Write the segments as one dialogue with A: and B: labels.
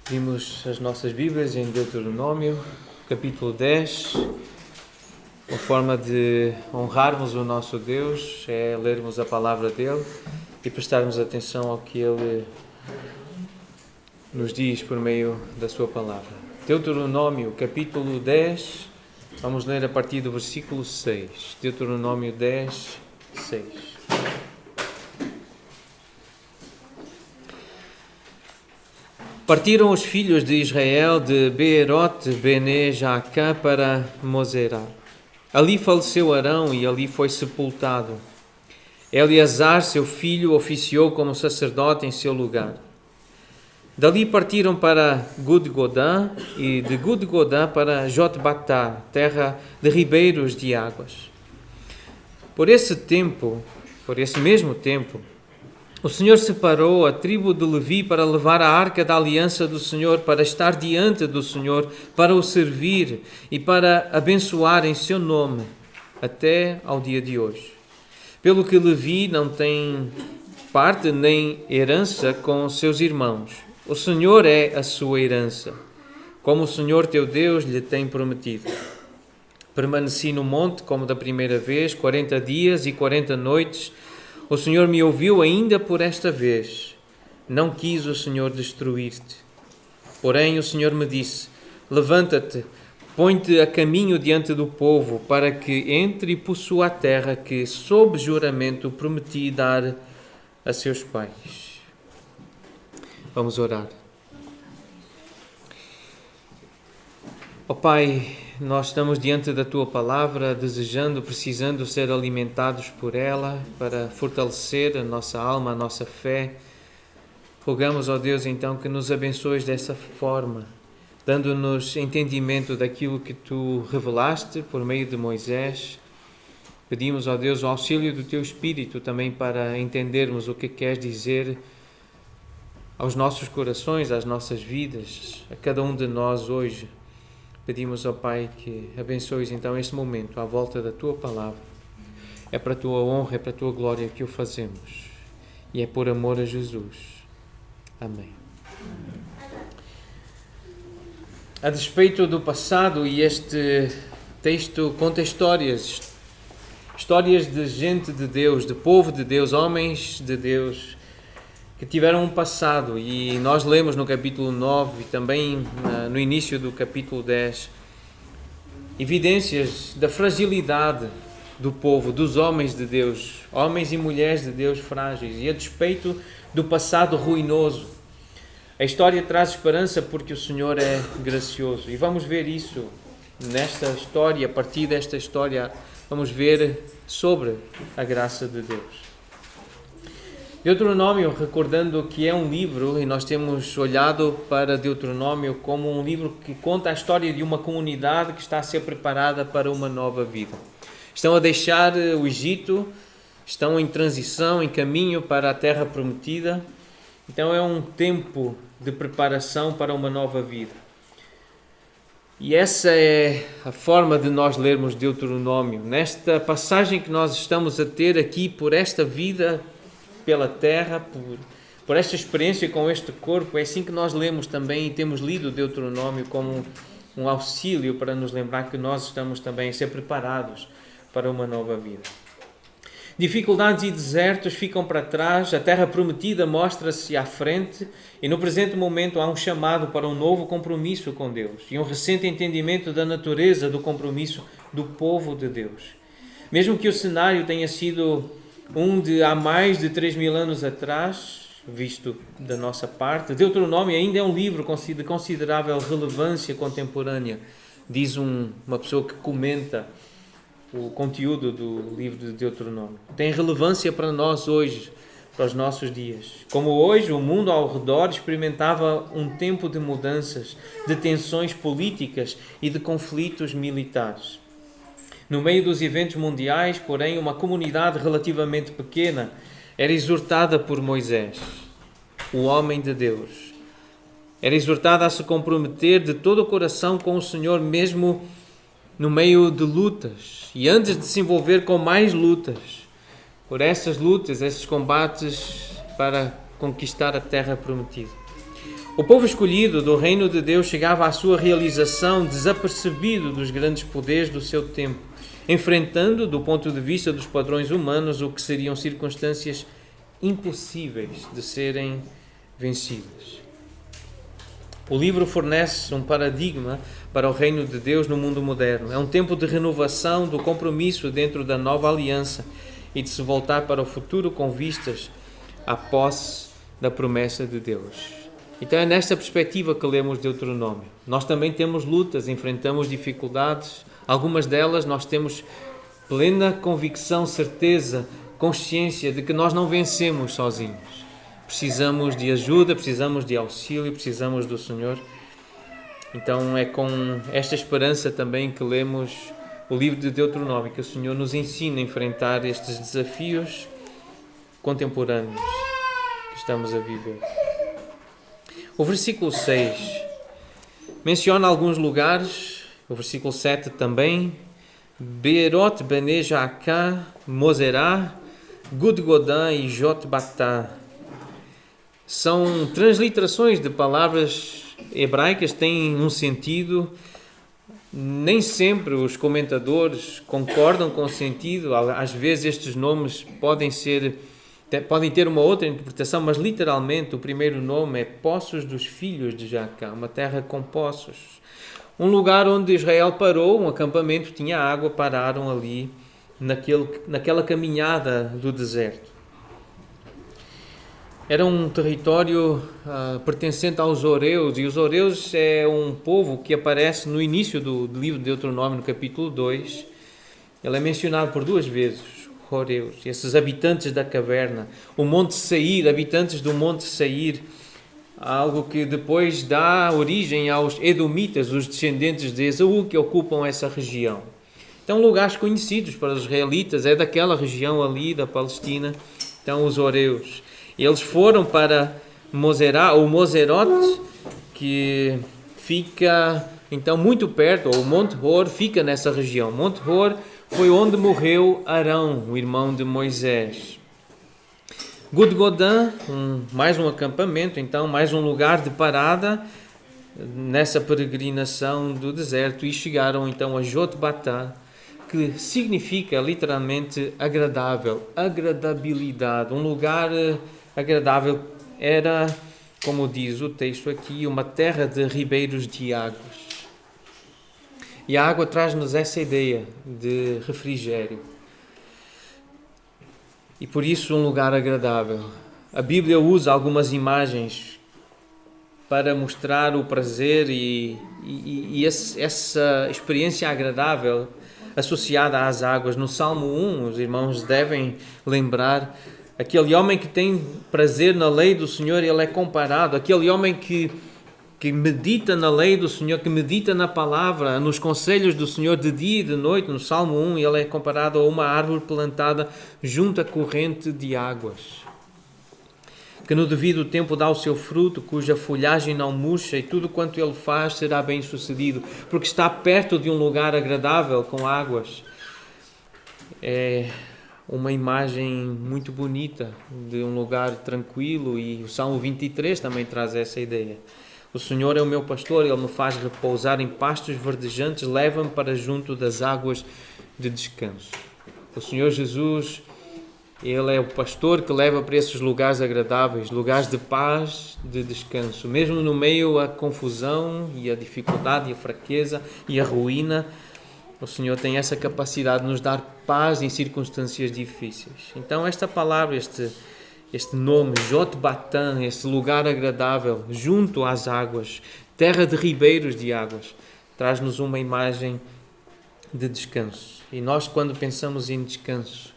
A: Abrimos as nossas Bíblias em Deuteronômio, capítulo 10. Uma forma de honrarmos o nosso Deus é lermos a palavra dele e prestarmos atenção ao que ele nos diz por meio da sua palavra. Deuteronômio, capítulo 10, vamos ler a partir do versículo 6. Deuteronômio 10, 6. Partiram os filhos de Israel de Beerote Bene Jaacã para Moserá. Ali faleceu Arão e ali foi sepultado. Eleazar, seu filho, oficiou como sacerdote em seu lugar. Dali partiram para Gudgodã e de Gudgodã para Jotbatá, terra de ribeiros de águas. Por esse mesmo tempo, o Senhor separou a tribo de Levi para levar a arca da aliança do Senhor, para estar diante do Senhor, para o servir e para abençoar em seu nome, até ao dia de hoje. Pelo que Levi não tem parte nem herança com seus irmãos. O Senhor é a sua herança, como o Senhor teu Deus lhe tem prometido. Permaneci no monte como da primeira vez, 40 dias e 40 noites. O Senhor me ouviu ainda por esta vez. Não quis o Senhor destruir-te. Porém, o Senhor me disse: levanta-te, põe-te a caminho diante do povo, para que entre e possua a terra que, sob juramento, prometi dar a seus pais. Vamos orar. Ó Pai, nós estamos diante da Tua Palavra, precisando ser alimentados por ela, para fortalecer a nossa alma, a nossa fé. Rogamos, ó Deus, então, que nos abençoes dessa forma, dando-nos entendimento daquilo que Tu revelaste por meio de Moisés. Pedimos, ó Deus, o auxílio do Teu Espírito também para entendermos o que queres dizer aos nossos corações, às nossas vidas, a cada um de nós hoje. Pedimos ao Pai que abençoes então este momento à volta da Tua Palavra. É para a Tua honra, é para a Tua glória que o fazemos. E é por amor a Jesus. Amém. A despeito do passado, e este texto conta histórias de gente de Deus, de povo de Deus, homens de Deus, que tiveram um passado, e nós lemos no capítulo 9 e também no início do capítulo 10 evidências da fragilidade do povo, dos homens de Deus, homens e mulheres de Deus frágeis, e a despeito do passado ruinoso. A história traz esperança porque o Senhor é gracioso, e vamos ver isso nesta história. A partir desta história vamos ver sobre a graça de Deus. Deuteronômio, recordando que é um livro, e nós temos olhado para Deuteronômio como um livro que conta a história de uma comunidade que está a ser preparada para uma nova vida. Estão a deixar o Egito, estão em transição, em caminho para a terra prometida. Então é um tempo de preparação para uma nova vida. E essa é a forma de nós lermos Deuteronômio. Nesta passagem que nós estamos a ter aqui por esta vida pela terra, por esta experiência com este corpo, é assim que nós lemos também e temos lido o Deuteronômio como um auxílio para nos lembrar que nós estamos também a ser preparados para uma nova vida. Dificuldades e desertos ficam para trás, a terra prometida mostra-se à frente e no presente momento há um chamado para um novo compromisso com Deus e um recente entendimento da natureza do compromisso do povo de Deus. Mesmo que o cenário tenha sido de há mais de 3.000 anos atrás, visto da nossa parte, Deuteronômio ainda é um livro de considerável relevância contemporânea, diz uma pessoa que comenta o conteúdo do livro de Deuteronômio. Tem relevância para nós hoje, para os nossos dias. Como hoje, o mundo ao redor experimentava um tempo de mudanças, de tensões políticas e de conflitos militares. No meio dos eventos mundiais, porém, uma comunidade relativamente pequena era exortada por Moisés, o homem de Deus. Era exortada a se comprometer de todo o coração com o Senhor, mesmo no meio de lutas, e antes de se envolver com mais lutas, por essas lutas, esses combates para conquistar a terra prometida. O povo escolhido do reino de Deus chegava à sua realização desapercebido dos grandes poderes do seu tempo, enfrentando, do ponto de vista dos padrões humanos, o que seriam circunstâncias impossíveis de serem vencidas. O livro fornece um paradigma para o reino de Deus no mundo moderno. É um tempo de renovação do compromisso dentro da nova aliança e de se voltar para o futuro com vistas à posse da promessa de Deus. Então é nesta perspectiva que lemos Deuteronômio. Nós também temos lutas, enfrentamos dificuldades. Algumas delas nós temos plena convicção, certeza, consciência de que nós não vencemos sozinhos. Precisamos de ajuda, precisamos de auxílio, precisamos do Senhor. Então é com esta esperança também que lemos o livro de Deuteronômio, que o Senhor nos ensina a enfrentar estes desafios contemporâneos que estamos a viver. O versículo 6 menciona alguns lugares, o versículo 7 também, Beerot, Bene Jaakã, Moserá, Gudgodã e Jotbatá. São transliterações de palavras hebraicas, têm um sentido. Nem sempre os comentadores concordam com o sentido. Às vezes estes nomes podem ter uma outra interpretação, mas literalmente o primeiro nome é Poços dos Filhos de Jacã, uma terra com poços. Um lugar onde Israel parou, um acampamento, tinha água, pararam ali naquela caminhada do deserto. Era um território pertencente aos Horeus, e os Horeus é um povo que aparece no início do livro de Deuteronômio, no capítulo 2. Ele é mencionado por 2 vezes, Horeus, esses habitantes da caverna, o Monte Seir, habitantes do Monte Seir, algo que depois dá origem aos Edomitas, os descendentes de Esaú, que ocupam essa região. Então, lugares conhecidos para os israelitas, é daquela região ali da Palestina, então os Horeus. Eles foram para Moserá, ou Moserot, que fica então muito perto, ou Monte Hor fica nessa região. Monte Hor foi onde morreu Arão, o irmão de Moisés. Gudgodã, mais um acampamento, então mais um lugar de parada nessa peregrinação do deserto, e chegaram então a Jotbatá, que significa literalmente agradável, agradabilidade, um lugar agradável. Era, como diz o texto aqui, uma terra de ribeiros de águas. E a água traz-nos essa ideia de refrigério. E por isso um lugar agradável. A Bíblia usa algumas imagens para mostrar o prazer e essa experiência agradável associada às águas. No Salmo 1, os irmãos devem lembrar, aquele homem que tem prazer na lei do Senhor, ele é comparado, aquele homem que medita na lei do Senhor, que medita na palavra, nos conselhos do Senhor de dia e de noite. No Salmo 1, ele é comparado a uma árvore plantada junto à corrente de águas, que no devido tempo dá o seu fruto, cuja folhagem não murcha, e tudo quanto ele faz será bem sucedido, porque está perto de um lugar agradável com águas. É uma imagem muito bonita de um lugar tranquilo, e o Salmo 23 também traz essa ideia. O Senhor é o meu pastor, Ele me faz repousar em pastos verdejantes, leva-me para junto das águas de descanso. O Senhor Jesus, Ele é o pastor que leva para esses lugares agradáveis, lugares de paz, de descanso. Mesmo no meio da confusão e a dificuldade e a fraqueza e a ruína, o Senhor tem essa capacidade de nos dar paz em circunstâncias difíceis. Então esta palavra, este nome, Jotbatã, esse lugar agradável, junto às águas, terra de ribeiros de águas, traz-nos uma imagem de descanso. E nós, quando pensamos em descanso,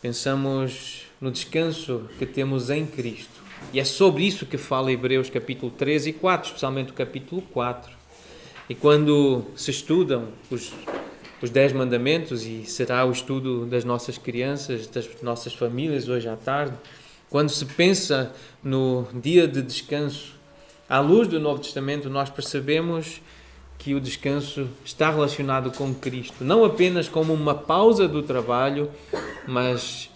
A: pensamos no descanso que temos em Cristo. E é sobre isso que fala Hebreus capítulo 3 e 4, especialmente o capítulo 4. E quando se estudam os 10 mandamentos, e será o estudo das nossas crianças, das nossas famílias hoje à tarde, quando se pensa no dia de descanso, à luz do Novo Testamento, nós percebemos que o descanso está relacionado com Cristo, não apenas como uma pausa do trabalho, mas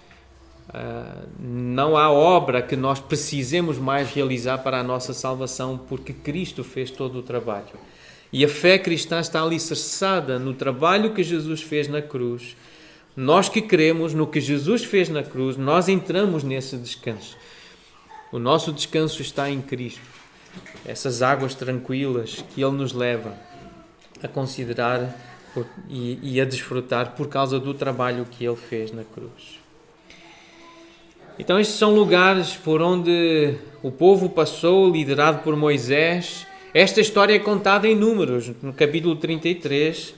A: não há obra que nós precisemos mais realizar para a nossa salvação, porque Cristo fez todo o trabalho. E a fé cristã está alicerçada no trabalho que Jesus fez na cruz. Nós que cremos no que Jesus fez na cruz, nós entramos nesse descanso. O nosso descanso está em Cristo. Essas águas tranquilas que Ele nos leva a considerar e a desfrutar por causa do trabalho que Ele fez na cruz. Então estes são lugares por onde o povo passou, liderado por Moisés. Esta história é contada em Números, no capítulo 33.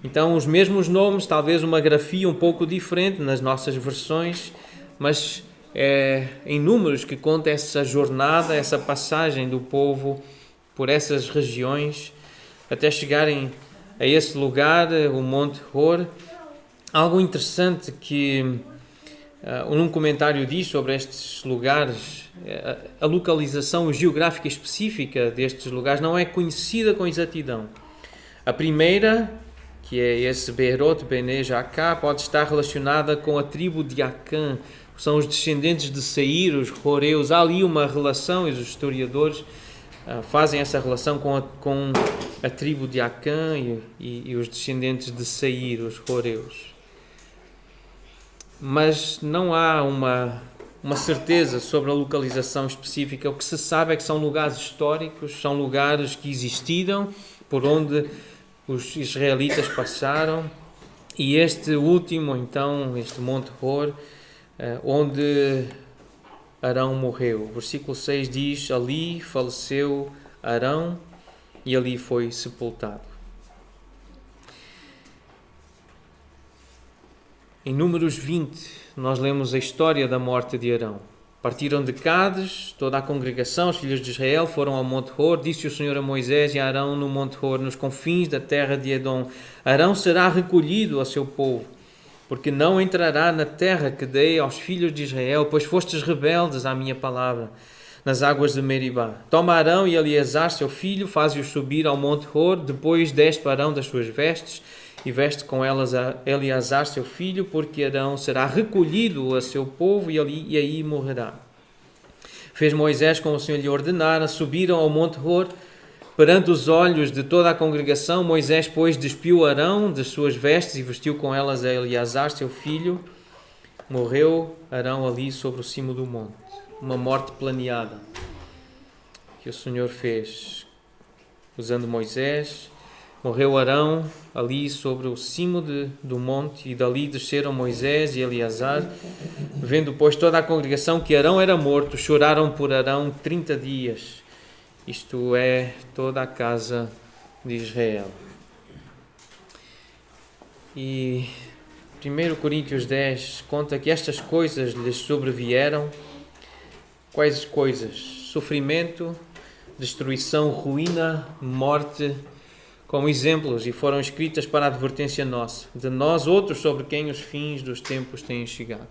A: Então os mesmos nomes, talvez uma grafia um pouco diferente nas nossas versões, mas é em Números que conta essa jornada, essa passagem do povo por essas regiões, até chegarem a esse lugar, o Monte Hor. Algo interessante que num comentário diz sobre estes lugares, a localização geográfica específica destes lugares não é conhecida com exatidão. A primeira, que é esse Beerot Bene Jaaká, pode estar relacionada com a tribo de Acã, são os descendentes de Seir, os Horeus. Há ali uma relação, e os historiadores fazem essa relação com a tribo de Acã e os descendentes de Seir, os Horeus. Mas não há uma certeza sobre a localização específica. O que se sabe é que são lugares históricos, são lugares que existiram, por onde os israelitas passaram. E este último, então, este Monte Hor, onde Arão morreu. O versículo 6 diz: ali faleceu Arão e ali foi sepultado. Em Números 20, nós lemos a história da morte de Arão. Partiram de Cádiz, toda a congregação, os filhos de Israel, foram ao Monte Hor. Disse o Senhor a Moisés e a Arão no Monte Hor, nos confins da terra de Edom: Arão será recolhido a seu povo, porque não entrará na terra que dei aos filhos de Israel, pois fostes rebeldes à minha palavra, nas águas de Meribá. Toma Arão e Eleazar, seu filho, faze-os subir ao Monte Hor, depois despe Arão das suas vestes, e veste com elas a Eleazar, seu filho, porque Arão será recolhido a seu povo e aí morrerá. Fez Moisés como o Senhor lhe ordenara, subiram ao Monte Hor, perante os olhos de toda a congregação. Moisés, pois, despiu Arão das suas vestes e vestiu com elas a Eleazar, seu filho. Morreu Arão ali sobre o cimo do monte. Uma morte planeada que o Senhor fez usando Moisés. Morreu Arão ali sobre o cimo do monte, e dali desceram Moisés e Eleazar. Vendo, pois, toda a congregação que Arão era morto, choraram por Arão 30 dias. Isto é, toda a casa de Israel. E 1 Coríntios 10 conta que estas coisas lhes sobrevieram. Quais coisas? Sofrimento, destruição, ruína, morte, como exemplos, e foram escritas para a advertência nossa, de nós outros sobre quem os fins dos tempos têm chegado.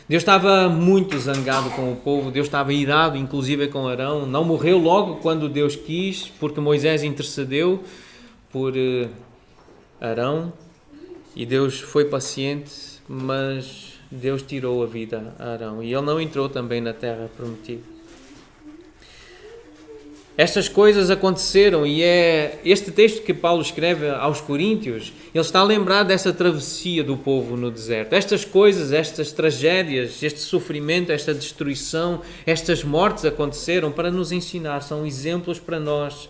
A: Deus estava muito zangado com o povo, Deus estava irado, inclusive com Arão. Não morreu logo quando Deus quis, porque Moisés intercedeu por Arão, e Deus foi paciente, mas Deus tirou a vida a Arão, e ele não entrou também na terra prometida. Estas coisas aconteceram, e é este texto que Paulo escreve aos Coríntios. Ele está a lembrar dessa travessia do povo no deserto. Estas coisas, estas tragédias, este sofrimento, esta destruição, estas mortes aconteceram para nos ensinar, são exemplos para nós.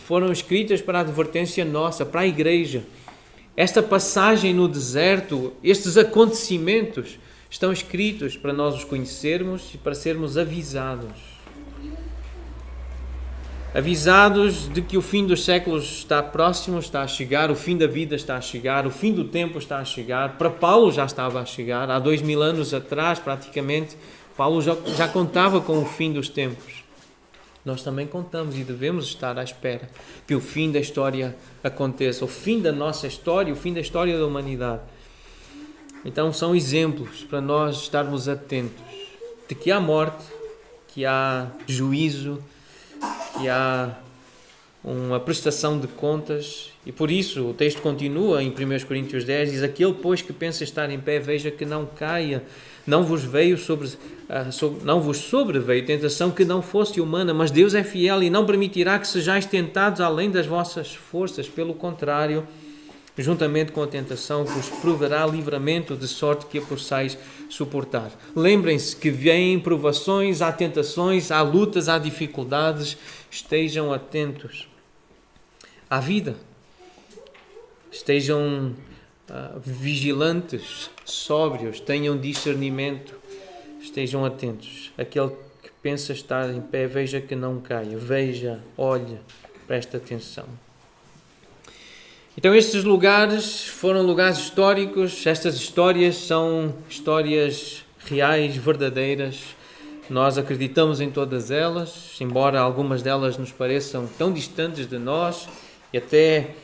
A: Foram escritas para a advertência nossa, para a igreja. Esta passagem no deserto, estes acontecimentos, estão escritos para nós os conhecermos e para sermos avisados. avisados de que o fim dos séculos está próximo, está a chegar, o fim da vida está a chegar, o fim do tempo está a chegar. Para Paulo já estava a chegar, há 2000 anos atrás praticamente, Paulo já contava com o fim dos tempos. Nós também contamos e devemos estar à espera que o fim da história aconteça, o fim da nossa história, o fim da história da humanidade. Então são exemplos para nós estarmos atentos de que há morte, que há juízo, que há uma prestação de contas, e por isso o texto continua em 1 Coríntios 10, diz: aquele, pois, que pensa estar em pé, veja que não caia, não vos sobreveio tentação que não fosse humana, mas Deus é fiel e não permitirá que sejais tentados além das vossas forças, pelo contrário, juntamente com a tentação, vos proverá livramento, de sorte que a possais suportar. Lembrem-se que vêm provações, há tentações, há lutas, há dificuldades. Estejam atentos à vida. Estejam vigilantes, sóbrios, tenham discernimento. Estejam atentos. Aquele que pensa estar em pé, veja que não caia. Veja, olhe, preste atenção. Então estes lugares foram lugares históricos, estas histórias são histórias reais, verdadeiras. Nós acreditamos em todas elas, embora algumas delas nos pareçam tão distantes de nós e até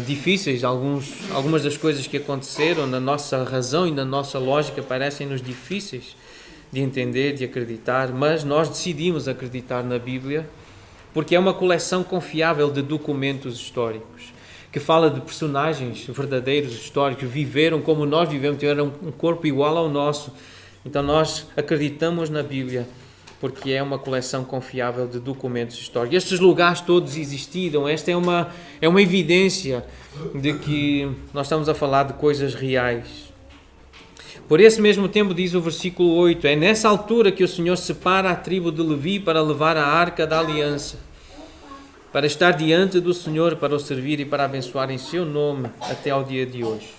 A: difíceis. Algumas das coisas que aconteceram na nossa razão e na nossa lógica parecem-nos difíceis de entender, de acreditar, mas nós decidimos acreditar na Bíblia porque é uma coleção confiável de documentos históricos, que fala de personagens verdadeiros, históricos, viveram como nós vivemos, tiveram um corpo igual ao nosso. Então nós acreditamos na Bíblia porque é uma coleção confiável de documentos históricos. Estes lugares todos existiram, esta é uma evidência de que nós estamos a falar de coisas reais. Por esse mesmo tempo, diz o versículo 8, é nessa altura que o Senhor separa a tribo de Levi para levar a arca da aliança, para estar diante do Senhor, para o servir e para abençoar em seu nome até ao dia de hoje.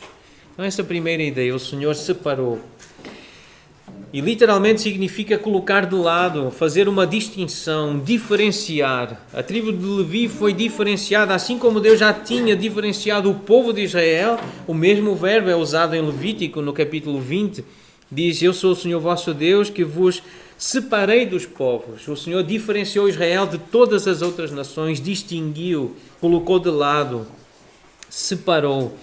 A: Então essa primeira ideia, o Senhor separou. E literalmente significa colocar de lado, fazer uma distinção, diferenciar. A tribo de Levi foi diferenciada, assim como Deus já tinha diferenciado o povo de Israel. O mesmo verbo é usado em Levítico, no capítulo 20. Diz, eu sou o Senhor vosso Deus que vos separei dos povos. O Senhor diferenciou Israel de todas as outras nações, distinguiu, colocou de lado, separou.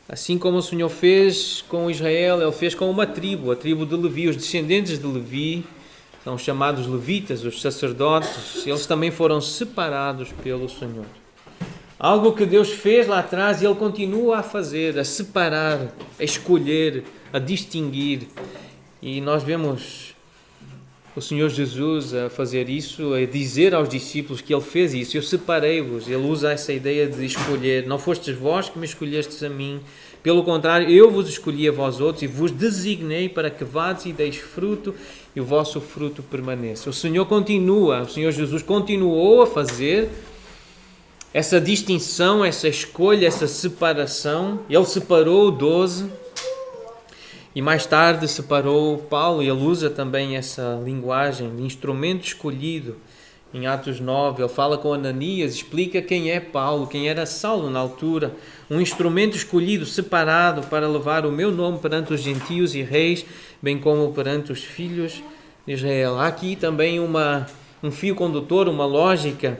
A: Assim como o Senhor fez com Israel, Ele fez com uma tribo, a tribo de Levi. Os descendentes de Levi são chamados levitas, os sacerdotes. Eles também foram separados pelo Senhor. Algo que Deus fez lá atrás e Ele continua a fazer, a separar, a escolher, a distinguir. E nós vemos o Senhor Jesus a fazer isso, a dizer aos discípulos que Ele fez isso. Eu separei-vos. Ele usa essa ideia de escolher. Não fostes vós que me escolhestes a mim. Pelo contrário, eu vos escolhi a vós outros e vos designei para que vades e deis fruto e o vosso fruto permaneça. O Senhor Jesus continuou a fazer essa distinção, essa escolha, essa separação. Ele separou 12 e mais tarde separou Paulo, e ele usa também essa linguagem de instrumento escolhido. Em Atos 9, ele fala com Ananias, explica quem é Paulo, quem era Saulo na altura. Um instrumento escolhido, separado para levar o meu nome perante os gentios e reis, bem como perante os filhos de Israel. Há aqui também um fio condutor, uma lógica.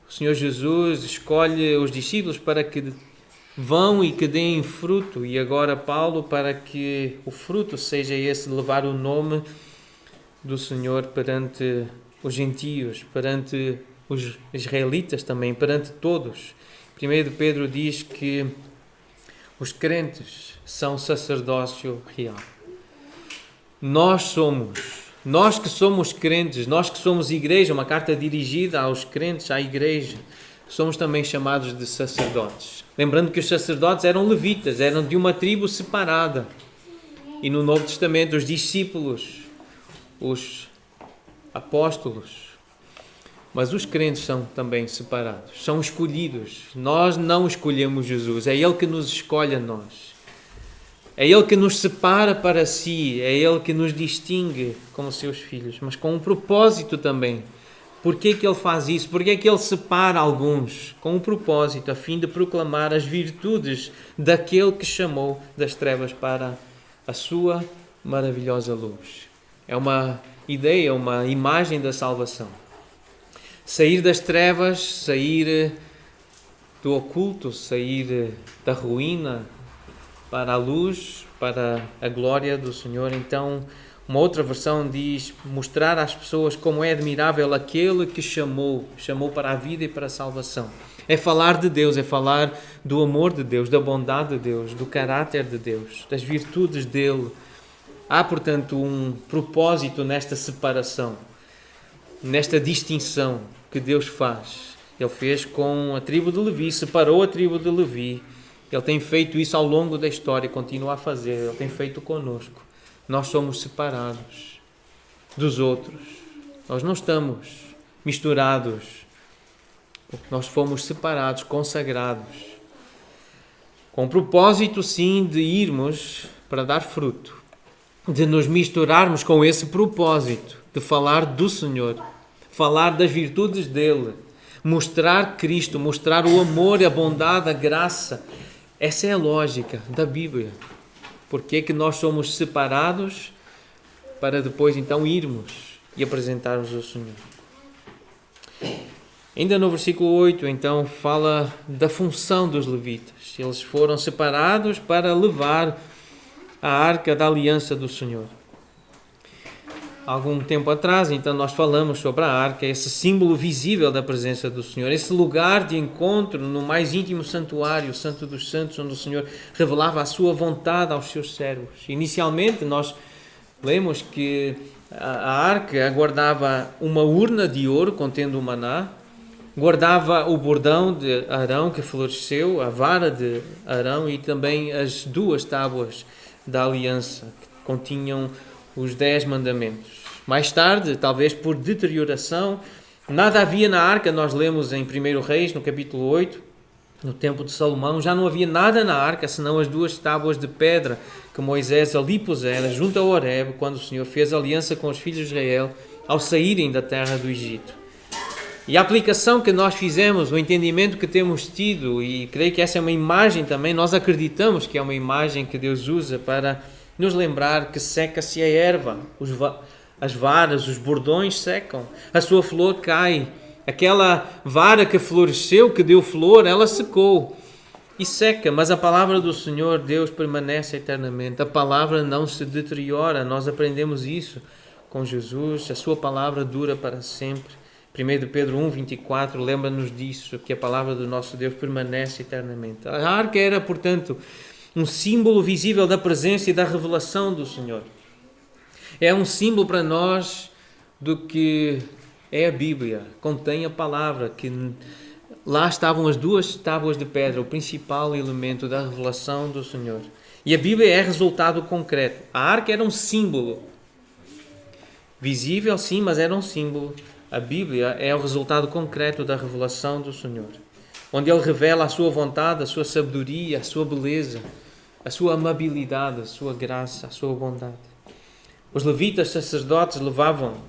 A: O Senhor Jesus escolhe os discípulos para que vão e que deem fruto, e agora Paulo para que o fruto seja esse, levar o nome do Senhor perante os gentios, perante os israelitas também, perante todos. 1 Pedro diz que os crentes são sacerdócio real. Nós que somos crentes, nós que somos igreja, uma carta dirigida aos crentes, à igreja, somos também chamados de sacerdotes. Lembrando que os sacerdotes eram levitas, eram de uma tribo separada. E no Novo Testamento, os discípulos, os apóstolos, mas os crentes são também separados, são escolhidos. Nós não escolhemos Jesus, é Ele que nos escolhe a nós. É Ele que nos separa para si, é Ele que nos distingue como seus filhos, mas com um propósito também, Porquê que ele faz isso? Porquê que ele separa alguns? Com um propósito, a fim de proclamar as virtudes daquele que chamou das trevas para a sua maravilhosa luz. É uma ideia, uma imagem da salvação. Sair das trevas, sair do oculto, sair da ruína para a luz, para a glória do Senhor. Então, uma outra versão diz mostrar às pessoas como é admirável aquele que chamou para a vida e para a salvação. É falar de Deus, é falar do amor de Deus, da bondade de Deus, do caráter de Deus, das virtudes dele. Há, portanto, um propósito nesta separação, nesta distinção que Deus faz. Ele fez com a tribo de Levi, separou a tribo de Levi. Ele tem feito isso ao longo da história, continua a fazer. Ele tem feito conosco. Nós somos separados dos outros. Nós não estamos misturados. Nós fomos separados, consagrados. Com o propósito, sim, de irmos para dar fruto. De nos misturarmos com esse propósito. De falar do Senhor. Falar das virtudes dele. Mostrar Cristo, mostrar o amor, a bondade, a graça. Essa é a lógica da Bíblia. Porque é que nós somos separados para depois então irmos e apresentarmos ao Senhor. Ainda no versículo 8, então, fala da função dos levitas. Eles foram separados para levar a arca da aliança do Senhor. Algum tempo atrás, então, nós falamos sobre a arca, esse símbolo visível da presença do Senhor, esse lugar de encontro no mais íntimo santuário, o Santo dos Santos, onde o Senhor revelava a sua vontade aos seus servos. Inicialmente, nós lemos que a arca guardava uma urna de ouro contendo o maná, guardava o bordão de Arão que floresceu, a vara de Arão e também as 2 tábuas da aliança que continham os 10 mandamentos. Mais tarde, talvez por deterioração, nada havia na arca. Nós lemos em 1 Reis, no capítulo 8, no tempo de Salomão, já não havia nada na arca, senão as 2 tábuas de pedra que Moisés ali pusera junto ao Horebe, quando o Senhor fez aliança com os filhos de Israel ao saírem da terra do Egito. E a aplicação que nós fizemos, o entendimento que temos tido, e creio que essa é uma imagem também, nós acreditamos que é uma imagem que Deus usa para nos lembrar que seca-se a erva, as varas, os bordões secam, a sua flor cai. Aquela vara que floresceu, que deu flor, ela secou e seca, mas a palavra do Senhor, Deus, permanece eternamente. A palavra não se deteriora, nós aprendemos isso com Jesus, a sua palavra dura para sempre. 1 Pedro 1,24 lembra-nos disso, que a palavra do nosso Deus permanece eternamente. A arca era, portanto, um símbolo visível da presença e da revelação do Senhor. É um símbolo para nós do que é a Bíblia. Contém a palavra, que lá estavam as 2 tábuas de pedra, o principal elemento da revelação do Senhor. E a Bíblia é resultado concreto. A arca era um símbolo. Visível, sim, mas era um símbolo. A Bíblia é o resultado concreto da revelação do Senhor, onde Ele revela a sua vontade, a sua sabedoria, a sua beleza, a sua amabilidade, a sua graça, a sua bondade. Os levitas sacerdotes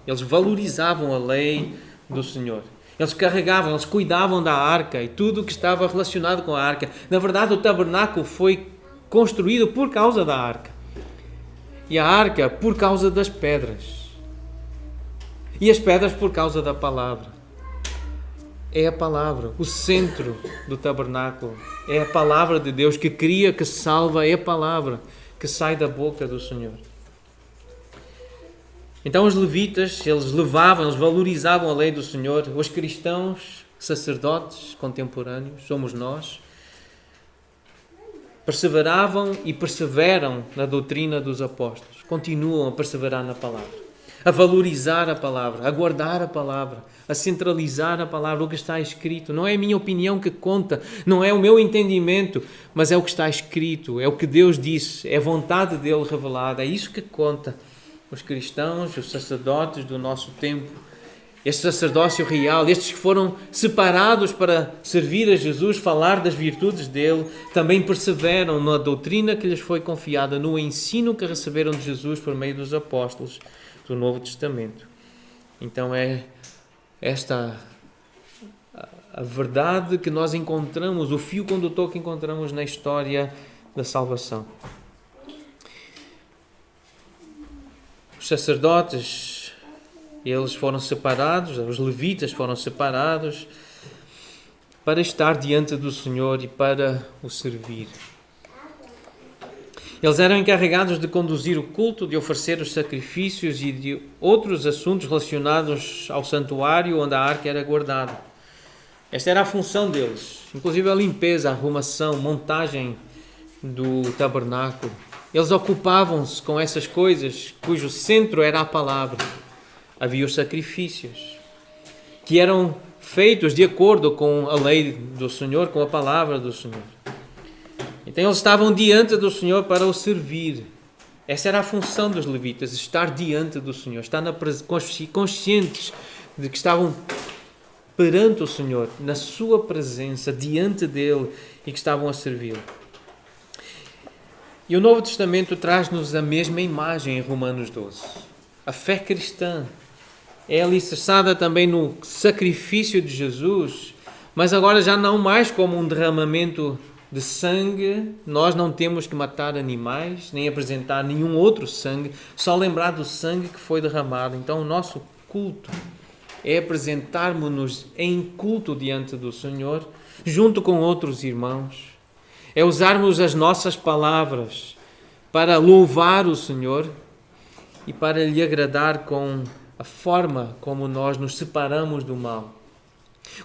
A: eles valorizavam a lei do Senhor. Eles carregavam, eles cuidavam da arca e tudo o que estava relacionado com a arca. Na verdade, o tabernáculo foi construído por causa da arca. E a arca por causa das pedras. E as pedras por causa da palavra. É a palavra, o centro do tabernáculo. É a palavra de Deus que cria, que salva, é a palavra que sai da boca do Senhor. Então os levitas, eles valorizavam a lei do Senhor. Os cristãos, sacerdotes contemporâneos, somos nós, perseveravam e perseveram na doutrina dos apóstolos. Continuam a perseverar na palavra, a valorizar a palavra, a guardar a palavra, a centralizar a palavra, o que está escrito. Não é a minha opinião que conta, não é o meu entendimento, mas é o que está escrito, é o que Deus disse, é a vontade dele revelada, é isso que conta. Os cristãos, os sacerdotes do nosso tempo, este sacerdócio real, estes que foram separados para servir a Jesus, falar das virtudes dele, também perseveram na doutrina que lhes foi confiada, no ensino que receberam de Jesus por meio dos apóstolos do Novo Testamento. Então é a verdade que nós encontramos, o fio condutor que encontramos na história da salvação. Os sacerdotes, eles foram separados, os levitas foram separados para estar diante do Senhor e para o servir. Eles eram encarregados de conduzir o culto, de oferecer os sacrifícios e de outros assuntos relacionados ao santuário onde a arca era guardada. Esta era a função deles, inclusive a limpeza, a arrumação, montagem do tabernáculo. Eles ocupavam-se com essas coisas cujo centro era a palavra. Havia os sacrifícios, que eram feitos de acordo com a lei do Senhor, com a palavra do Senhor. Então eles estavam diante do Senhor para o servir. Essa era a função dos levitas, estar diante do Senhor, estar conscientes de que estavam perante o Senhor, na sua presença, diante dele, e que estavam a servi-lo. E o Novo Testamento traz-nos a mesma imagem em Romanos 12. A fé cristã é alicerçada também no sacrifício de Jesus, mas agora já não mais como um derramamento de sangue. Nós não temos que matar animais, nem apresentar nenhum outro sangue, só lembrar do sangue que foi derramado. Então o nosso culto é apresentarmos-nos em culto diante do Senhor, junto com outros irmãos. É usarmos as nossas palavras para louvar o Senhor e para lhe agradar com a forma como nós nos separamos do mal,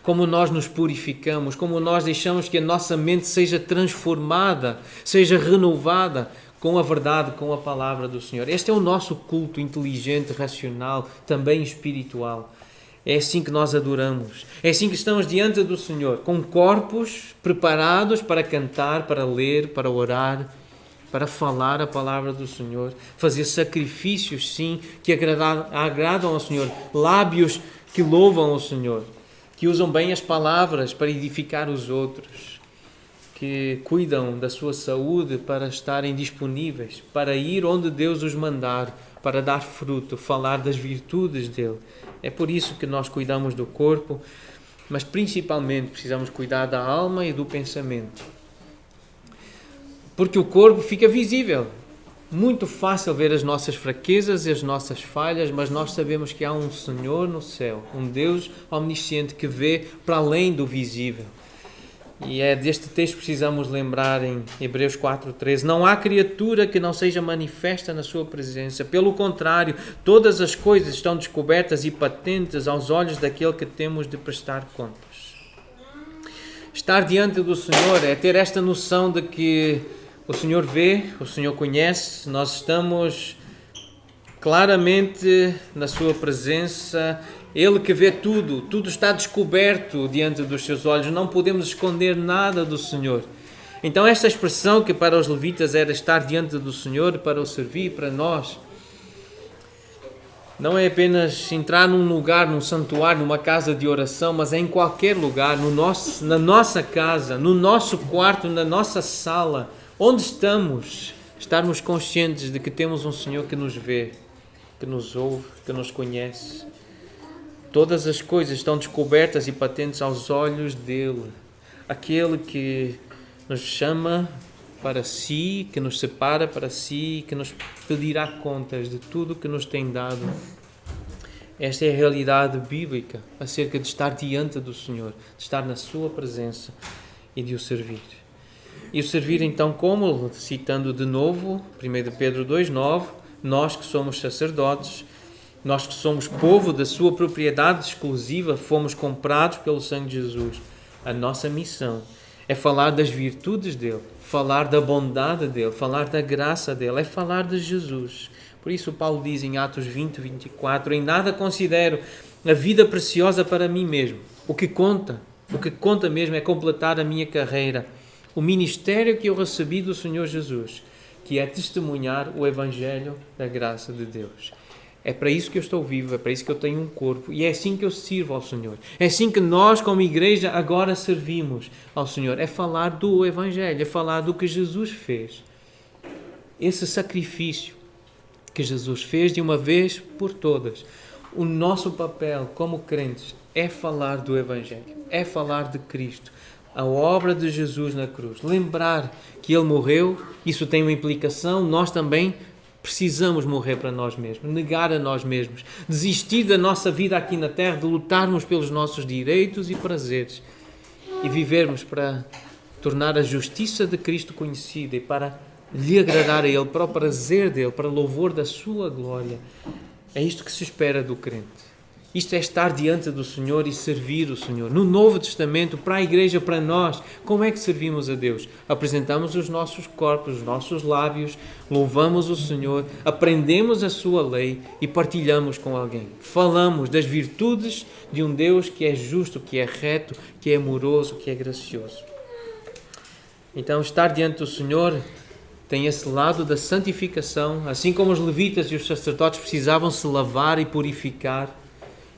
A: como nós nos purificamos, como nós deixamos que a nossa mente seja transformada, seja renovada com a verdade, com a palavra do Senhor. Este é o nosso culto inteligente, racional, também espiritual. É assim que nós adoramos. É assim que estamos diante do Senhor, com corpos preparados para cantar, para ler, para orar, para falar a palavra do Senhor, fazer sacrifícios, sim, que agradam ao Senhor, lábios que louvam ao Senhor, que usam bem as palavras para edificar os outros, que cuidam da sua saúde para estarem disponíveis, para ir onde Deus os mandar, para dar fruto, falar das virtudes dele. É por isso que nós cuidamos do corpo, mas principalmente precisamos cuidar da alma e do pensamento. Porque o corpo fica visível. Muito fácil ver as nossas fraquezas e as nossas falhas, mas nós sabemos que há um Senhor no céu, um Deus omnisciente que vê para além do visível. E é deste texto que precisamos lembrar em Hebreus 4:13. Não há criatura que não seja manifesta na sua presença. Pelo contrário, todas as coisas estão descobertas e patentes aos olhos daquele que temos de prestar contas. Estar diante do Senhor é ter esta noção de que o Senhor vê, o Senhor conhece, nós estamos claramente na sua presença. Ele que vê tudo, tudo está descoberto diante dos seus olhos, não podemos esconder nada do Senhor. Então esta expressão que para os levitas era estar diante do Senhor, para o servir, para nós, não é apenas entrar num lugar, num santuário, numa casa de oração, mas é em qualquer lugar, na nossa casa, no nosso quarto, na nossa sala, onde estamos, estarmos conscientes de que temos um Senhor que nos vê, que nos ouve, que nos conhece. Todas as coisas estão descobertas e patentes aos olhos dele. Aquele que nos chama para si, que nos separa para si, que nos pedirá contas de tudo que nos tem dado. Esta é a realidade bíblica acerca de estar diante do Senhor, de estar na sua presença e de o servir. E o servir então como? Citando de novo 1 Pedro 2:9, nós que somos sacerdotes, nós que somos povo da sua propriedade exclusiva, fomos comprados pelo sangue de Jesus. A nossa missão é falar das virtudes dele, falar da bondade dele, falar da graça dele, é falar de Jesus. Por isso Paulo diz em Atos 20:24, em nada considero a vida preciosa para mim mesmo. O que conta mesmo é completar a minha carreira, o ministério que eu recebi do Senhor Jesus, que é testemunhar o Evangelho da graça de Deus. É para isso que eu estou vivo, é para isso que eu tenho um corpo e é assim que eu sirvo ao Senhor. É assim que nós, como igreja, agora servimos ao Senhor. É falar do Evangelho, é falar do que Jesus fez. Esse sacrifício que Jesus fez de uma vez por todas. O nosso papel como crentes é falar do Evangelho, é falar de Cristo, a obra de Jesus na cruz. Lembrar que Ele morreu, isso tem uma implicação, nós também precisamos morrer para nós mesmos, negar a nós mesmos, desistir da nossa vida aqui na terra, de lutarmos pelos nossos direitos e prazeres e vivermos para tornar a justiça de Cristo conhecida e para lhe agradar a Ele, para o prazer dEle, para o louvor da sua glória. É isto que se espera do crente. Isto é estar diante do Senhor e servir o Senhor. No Novo Testamento, para a igreja, para nós, como é que servimos a Deus? Apresentamos os nossos corpos, os nossos lábios, louvamos o Senhor, aprendemos a sua lei e partilhamos com alguém. Falamos das virtudes de um Deus que é justo, que é reto, que é amoroso, que é gracioso. Então, estar diante do Senhor tem esse lado da santificação, assim como os levitas e os sacerdotes precisavam se lavar e purificar.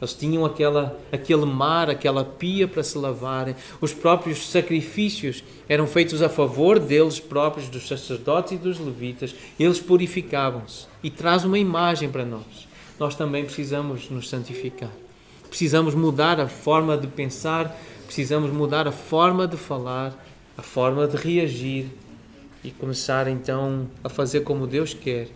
A: Eles tinham aquele mar, aquela pia para se lavarem. Os próprios sacrifícios eram feitos a favor deles próprios, dos sacerdotes e dos levitas. Eles purificavam-se. E traz uma imagem para nós. Nós também precisamos nos santificar. Precisamos mudar a forma de pensar, precisamos mudar a forma de falar, a forma de reagir e começar então a fazer como Deus quer,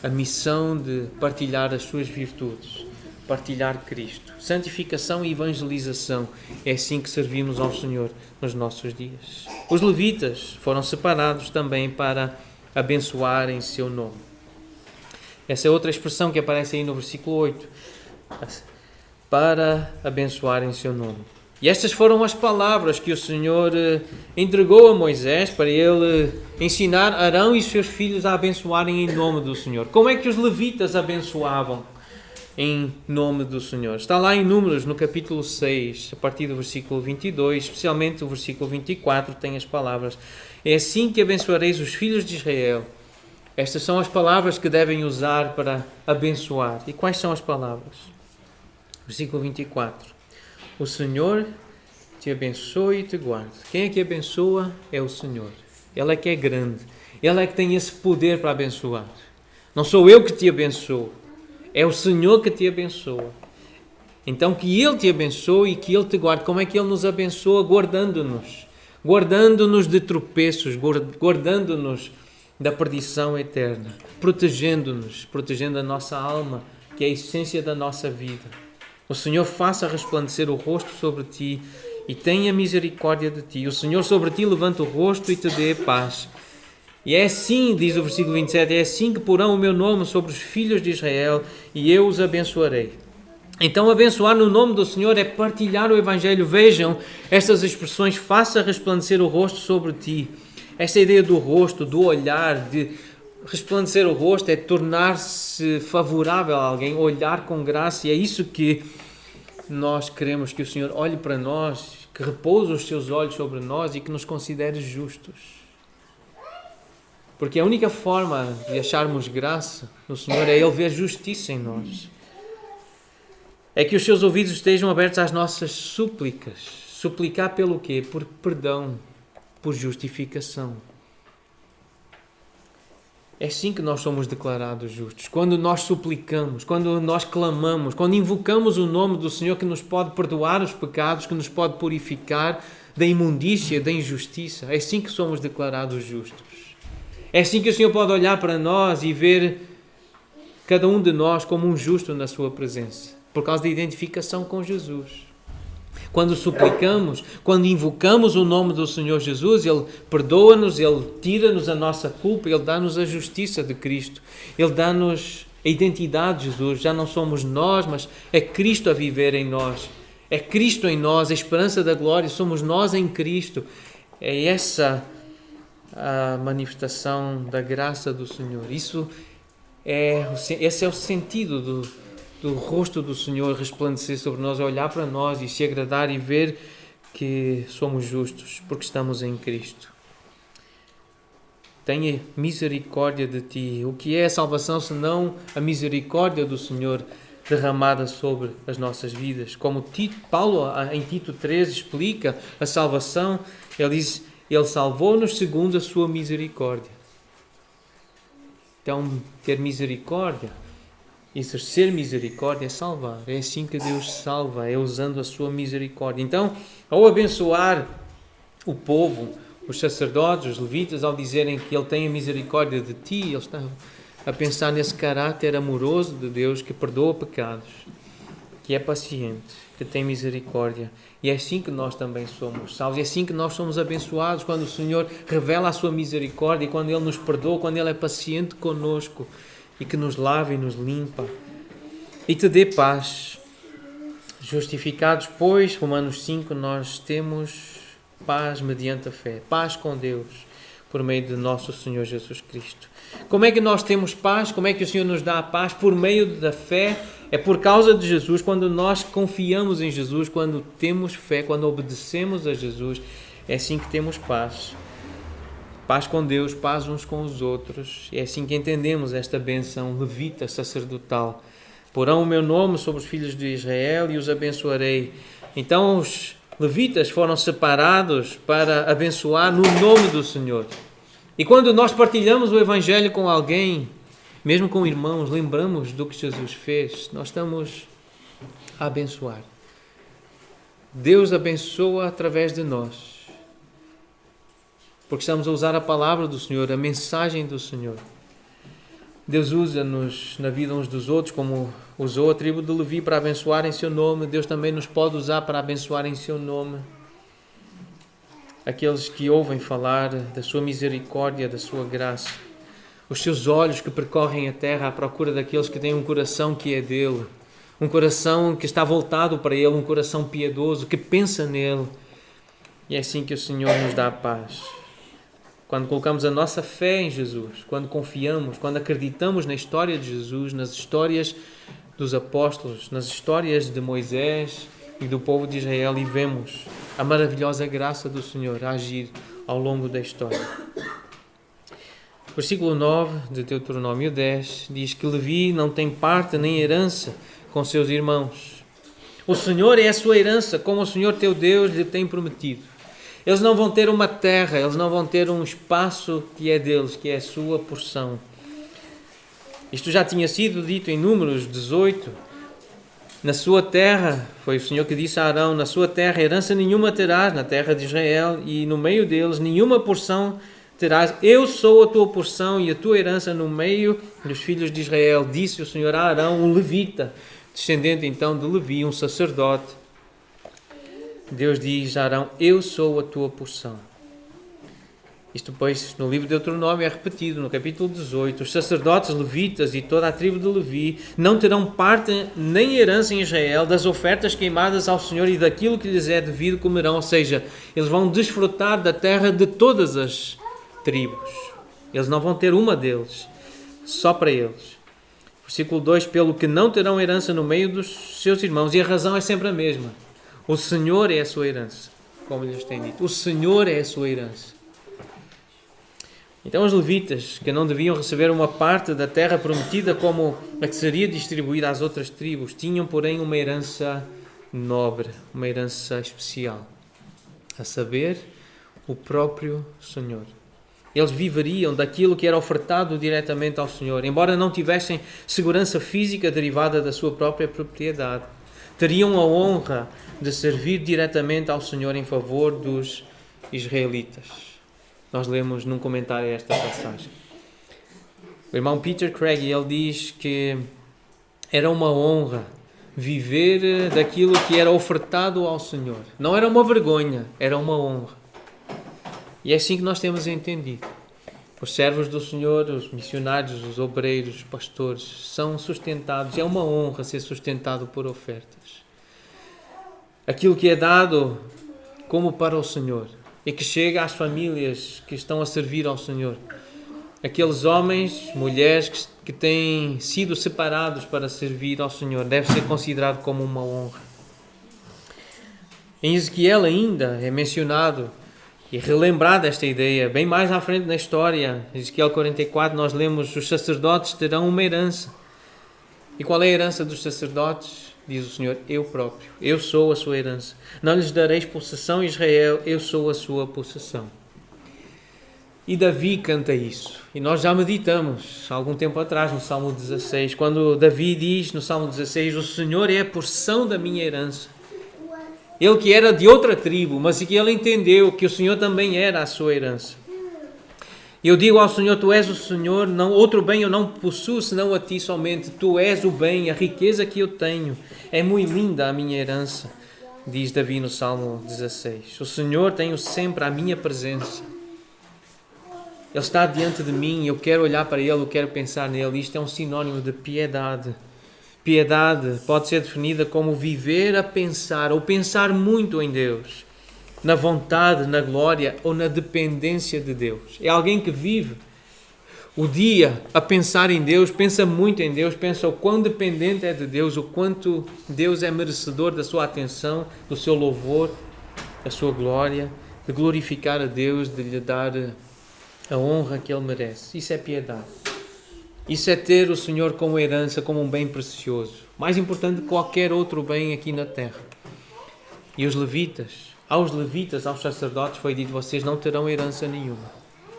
A: a missão de partilhar as suas virtudes. Partilhar Cristo. Santificação e evangelização. É assim que servimos ao Senhor nos nossos dias. Os levitas foram separados também para abençoar em seu nome. Essa é outra expressão que aparece aí no versículo 8. Para abençoar em seu nome. E estas foram as palavras que o Senhor entregou a Moisés para ele ensinar Arão e seus filhos a abençoarem em nome do Senhor. Como é que os levitas abençoavam em nome do Senhor? Está lá em Números, no capítulo 6, a partir do versículo 22, especialmente o versículo 24, tem as palavras: é assim que abençoareis os filhos de Israel. Estas são as palavras que devem usar para abençoar. E quais são as palavras? Versículo 24: o Senhor te abençoe e te guarde. Quem é que abençoa? É o Senhor. Ele é que é grande. Ele é que tem esse poder para abençoar. Não sou eu que te abençoo. É o Senhor que te abençoa. Então que Ele te abençoe e que Ele te guarde. Como é que Ele nos abençoa? Guardando-nos. Guardando-nos de tropeços, guardando-nos da perdição eterna. Protegendo-nos, protegendo a nossa alma, que é a essência da nossa vida. O Senhor faça resplandecer o rosto sobre ti e tenha misericórdia de ti. O Senhor sobre ti levanta o rosto e te dê paz. E é assim, diz o versículo 27, é assim que porão o meu nome sobre os filhos de Israel e eu os abençoarei. Então abençoar no nome do Senhor é partilhar o Evangelho. Vejam estas expressões: faça resplandecer o rosto sobre ti. Esta ideia do rosto, do olhar, de resplandecer o rosto é tornar-se favorável a alguém, olhar com graça, e é isso que nós queremos, que o Senhor olhe para nós, que repouse os seus olhos sobre nós e que nos considere justos. Porque a única forma de acharmos graça no Senhor é Ele ver justiça em nós. É que os seus ouvidos estejam abertos às nossas súplicas. Suplicar pelo quê? Por perdão, por justificação. É assim que nós somos declarados justos. Quando nós suplicamos, quando nós clamamos, quando invocamos o nome do Senhor que nos pode perdoar os pecados, que nos pode purificar da imundícia, da injustiça. É assim que somos declarados justos. É assim que o Senhor pode olhar para nós e ver cada um de nós como um justo na sua presença, por causa da identificação com Jesus. Quando suplicamos, quando invocamos o nome do Senhor Jesus, Ele perdoa-nos, Ele tira-nos a nossa culpa, Ele dá-nos a justiça de Cristo, Ele dá-nos a identidade de Jesus. Já não somos nós, mas é Cristo a viver em nós. É Cristo em nós, a esperança da glória, somos nós em Cristo. É essa a manifestação da graça do Senhor. Esse é o sentido do rosto do Senhor resplandecer sobre nós, olhar para nós e se agradar e ver que somos justos porque estamos em Cristo. Tenha misericórdia de ti. O que é a salvação senão a misericórdia do Senhor derramada sobre as nossas vidas? Como Paulo em Tito 3 explica a salvação, ele diz: Ele salvou-nos segundo a sua misericórdia. Então, ter misericórdia exercer misericórdia é salvar. É assim que Deus salva, é usando a sua misericórdia. Então, ao abençoar o povo, os sacerdotes, os levitas, ao dizerem que Ele tem a misericórdia de ti, Ele está a pensar nesse caráter amoroso de Deus que perdoa pecados, que é paciente, que tem misericórdia. E é assim que nós também somos salvos. É assim que nós somos abençoados, quando o Senhor revela a sua misericórdia, quando Ele nos perdoa, quando Ele é paciente conosco e que nos lava e nos limpa e te dê paz. Justificados, pois, Romanos 5, nós temos paz mediante a fé, paz com Deus, por meio de nosso Senhor Jesus Cristo. Como é que nós temos paz? Como é que o Senhor nos dá a paz? Por meio da fé. É por causa de Jesus, quando nós confiamos em Jesus, quando temos fé, quando obedecemos a Jesus, é assim que temos paz. Paz com Deus, paz uns com os outros. É assim que entendemos esta bênção levita sacerdotal. Porão o meu nome sobre os filhos de Israel e os abençoarei. Então os levitas foram separados para abençoar no nome do Senhor. E quando nós partilhamos o Evangelho com alguém, mesmo com irmãos, lembramos do que Jesus fez, nós estamos a abençoar. Deus abençoa através de nós, porque estamos a usar a palavra do Senhor, a mensagem do Senhor. Deus usa-nos na vida uns dos outros, como usou a tribo de Levi para abençoar em seu nome. Deus também nos pode usar para abençoar em seu nome aqueles que ouvem falar da sua misericórdia, da sua graça. Os seus olhos que percorrem a terra à procura daqueles que têm um coração que é dele, um coração que está voltado para ele, um coração piedoso, que pensa nele. E é assim que o Senhor nos dá a paz. Quando colocamos a nossa fé em Jesus, quando confiamos, quando acreditamos na história de Jesus, nas histórias dos apóstolos, nas histórias de Moisés e do povo de Israel, e vemos a maravilhosa graça do Senhor a agir ao longo da história. Versículo 9 de Deuteronômio 10 diz que Levi não tem parte nem herança com seus irmãos. O Senhor é a sua herança, como o Senhor teu Deus lhe tem prometido. Eles não vão ter uma terra, eles não vão ter um espaço que é deles, que é a sua porção. Isto já tinha sido dito em Números 18. Na sua terra, foi o Senhor que disse a Arão, na sua terra herança nenhuma terás, na terra de Israel, e no meio deles nenhuma porção terás. Eu sou a tua porção e a tua herança no meio dos filhos de Israel, disse o Senhor a Arão, um levita, descendente então de Levi, um sacerdote. Deus diz a Arão, eu sou a tua porção. Isto depois no livro de Deuteronômio é repetido no capítulo 18. Os sacerdotes levitas e toda a tribo de Levi não terão parte nem herança em Israel das ofertas queimadas ao Senhor e daquilo que lhes é devido comerão. Ou seja, eles vão desfrutar da terra de todas as tribos. Eles não vão ter uma deles, só para eles. Versículo 2, pelo que não terão herança no meio dos seus irmãos. E a razão é sempre a mesma. O Senhor é a sua herança, como lhes tem dito. O Senhor é a sua herança. Então os levitas, que não deviam receber uma parte da terra prometida como a que seria distribuída às outras tribos, tinham, porém, uma herança nobre, uma herança especial, a saber, o próprio Senhor. Eles viveriam daquilo que era ofertado diretamente ao Senhor, embora não tivessem segurança física derivada da sua própria propriedade. Teriam a honra de servir diretamente ao Senhor em favor dos israelitas. Nós lemos num comentário esta passagem. O irmão Peter Craig, ele diz que era uma honra viver daquilo que era ofertado ao Senhor. Não era uma vergonha, era uma honra. E é assim que nós temos entendido. Os servos do Senhor, os missionários, os obreiros, os pastores, são sustentados. É uma honra ser sustentado por ofertas. Aquilo que é dado como para o Senhor e que chega às famílias que estão a servir ao Senhor. Aqueles homens, mulheres que têm sido separados para servir ao Senhor, deve ser considerado como uma honra. Em Ezequiel ainda é mencionado e relembrada esta ideia, bem mais à frente na história. Em Ezequiel 44 nós lemos, os sacerdotes terão uma herança. E qual é a herança dos sacerdotes? Diz o Senhor, eu próprio, eu sou a sua herança. Não lhes dareis possessão, Israel, eu sou a sua possessão. E Davi canta isso. E nós já meditamos há algum tempo atrás no Salmo 16, quando Davi diz no Salmo 16: o Senhor é a porção da minha herança. Ele que era de outra tribo, mas que ele entendeu que o Senhor também era a sua herança. Eu digo ao Senhor: tu és o Senhor, não, outro bem eu não possuo senão a ti somente. Tu és o bem, a riqueza que eu tenho. É muito linda a minha herança, diz Davi no Salmo 16. O Senhor tem sempre a minha presença. Ele está diante de mim, eu quero olhar para Ele, eu quero pensar nele. Isto é um sinónimo de piedade. Piedade pode ser definida como viver a pensar, ou pensar muito em Deus, na vontade, na glória ou na dependência de Deus. É alguém que vive o dia a pensar em Deus, pensa muito em Deus, pensa o quão dependente é de Deus, o quanto Deus é merecedor da sua atenção, do seu louvor, da sua glória, de glorificar a Deus, de lhe dar a honra que Ele merece. Isso é piedade. Isso é ter o Senhor como herança, como um bem precioso. Mais importante que qualquer outro bem aqui na terra. E aos levitas, aos sacerdotes foi dito: vocês não terão herança nenhuma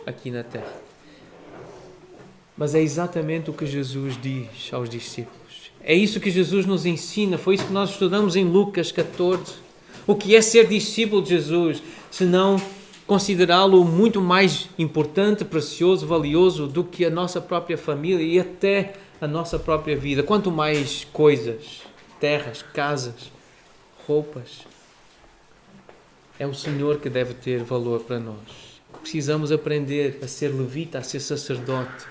A: aqui na terra. Mas é exatamente o que Jesus diz aos discípulos. É isso que Jesus nos ensina. Foi isso que nós estudamos em Lucas 14. O que é ser discípulo de Jesus, se não considerá-lo muito mais importante, precioso, valioso do que a nossa própria família e até a nossa própria vida. Quanto mais coisas, terras, casas, roupas, é o Senhor que deve ter valor para nós. Precisamos aprender a ser levita, a ser sacerdote,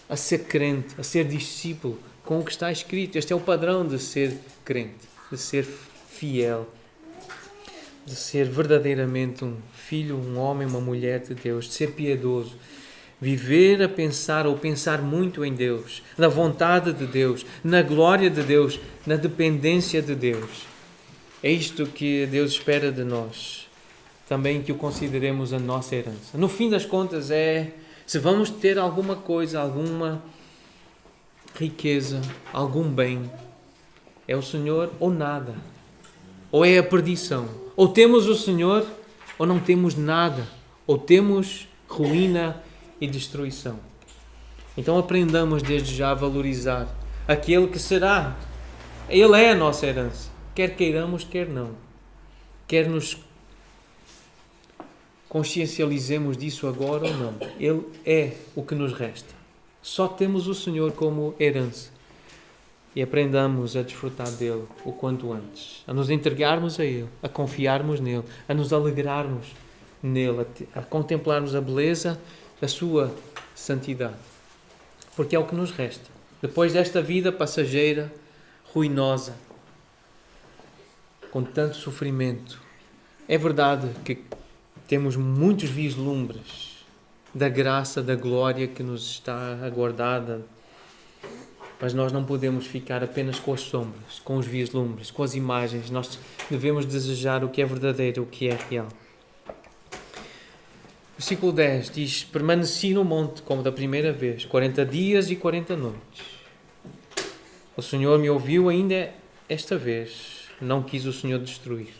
A: a ser crente, a ser discípulo com o que está escrito. Este é o padrão de ser crente, de ser fiel, de ser verdadeiramente um filho, um homem, uma mulher de Deus, de ser piedoso, viver a pensar ou pensar muito em Deus, na vontade de Deus, na glória de Deus, na dependência de Deus. É isto que Deus espera de nós, também que o consideremos a nossa herança. No fim das contas se vamos ter alguma coisa, alguma riqueza, algum bem, é o Senhor ou nada, ou é a perdição. Ou temos o Senhor, ou não temos nada. Ou temos ruína e destruição. Então aprendamos desde já a valorizar aquele que será. Ele é a nossa herança. Quer queiramos, quer não. Quer nos consciencializemos disso agora ou não. Ele é o que nos resta. Só temos o Senhor como herança. E aprendamos a desfrutar dele o quanto antes, a nos entregarmos a ele, a confiarmos nele, a nos alegrarmos nele, a contemplarmos a beleza da sua santidade. Porque é o que nos resta. Depois desta vida passageira, ruinosa, com tanto sofrimento, é verdade que temos muitos vislumbres da graça, da glória que nos está aguardada. Mas nós não podemos ficar apenas com as sombras, com os vislumbres, com as imagens. Nós devemos desejar o que é verdadeiro, o que é real. Versículo 10 diz: permaneci no monte como da primeira vez, 40 dias e 40 noites. O Senhor me ouviu ainda esta vez, não quis o Senhor destruir-te.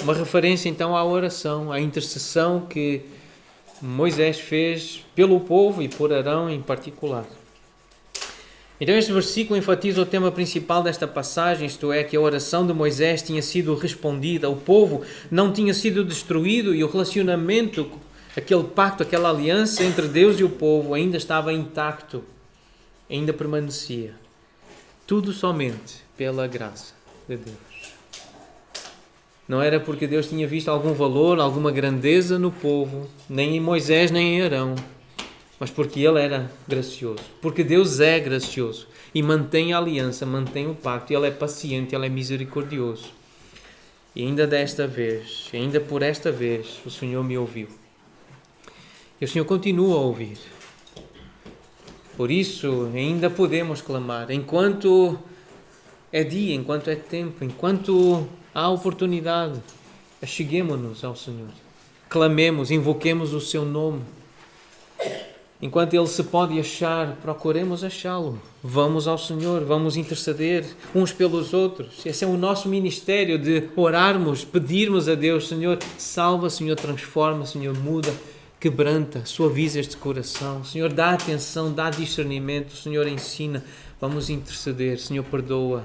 A: Uma referência então à oração, à intercessão que Moisés fez pelo povo e por Arão em particular. Então este versículo enfatiza o tema principal desta passagem, isto é, que a oração de Moisés tinha sido respondida, o povo não tinha sido destruído e o relacionamento, aquele pacto, aquela aliança entre Deus e o povo ainda estava intacto, ainda permanecia. Tudo somente pela graça de Deus. Não era porque Deus tinha visto algum valor, alguma grandeza no povo, nem em Moisés, nem em Arão, mas porque Ele era gracioso. Porque Deus é gracioso e mantém a aliança, mantém o pacto. Ele é paciente, Ele é misericordioso. E ainda desta vez, ainda por esta vez, o Senhor me ouviu. E o Senhor continua a ouvir. Por isso, ainda podemos clamar. Enquanto é dia, enquanto é tempo, enquanto há oportunidade, acheguemo-nos ao Senhor. Clamemos, invoquemos o Seu nome. Enquanto Ele se pode achar, procuremos achá-lo. Vamos ao Senhor, vamos interceder uns pelos outros. Esse é o nosso ministério de orarmos, pedirmos a Deus: Senhor, salva, Senhor, transforma, Senhor, muda. quebranta, suaviza este coração. Senhor, dá atenção, dá discernimento. Senhor, ensina. Vamos interceder. Senhor, perdoa.